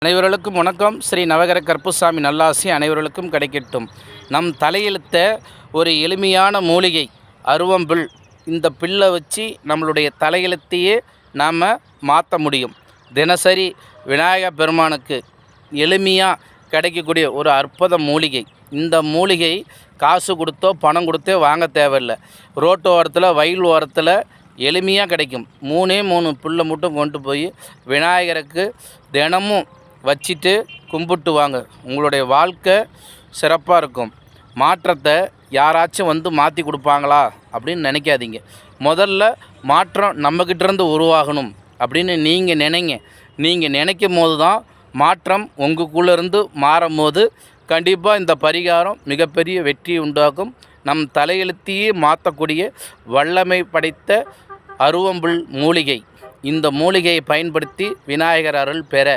அனைவர்களுக்கும் வணக்கம். ஸ்ரீ நவகர கருப்புசாமி நல்லாசி அனைவர்களுக்கும் கிடைக்கட்டும். நம் தலையெழுத்த ஒரு எளிமையான மூலிகை அருவம்பில். இந்த பில்லை வச்சு நம்மளுடைய தலையெழுத்தையே நாம் மாற்ற முடியும். தினசரி விநாயகர் பெருமானுக்கு எளிமையாக கிடைக்கக்கூடிய ஒரு அற்புத மூலிகை. இந்த மூலிகை காசு கொடுத்தோ பணம் கொடுத்தோ வாங்க தேவையில்லை. ரோட்டு ஓரத்தில் வயல் ஓரத்தில் எளிமையாக கிடைக்கும். 3 புல்லை மட்டும் கொண்டு போய் விநாயகருக்கு தினமும் வச்சுட்டு கும்பிட்டு வாங்க. உங்களுடைய வாழ்க்கை சிறப்பாக இருக்கும். மாற்றத்தை யாராச்சும் வந்து மாற்றி கொடுப்பாங்களா அப்படின்னு நினைக்காதீங்க. முதல்ல மாற்றம் நம்மக்கிட்டேருந்து உருவாகணும் அப்படின்னு நீங்கள் நினைங்க. நீங்கள் நினைக்கும் போது தான் மாற்றம் உங்களுக்குள்ளேருந்து மாறும் போது கண்டிப்பாக இந்த பரிகாரம் மிகப்பெரிய வெற்றி உண்டாக்கும். நம் தலையெழுத்தையே மாற்றக்கூடிய வல்லமை படைத்த அருவம்புல் மூலிகை. இந்த மூலிகையை பயன்படுத்தி விநாயகர் அருள் பெற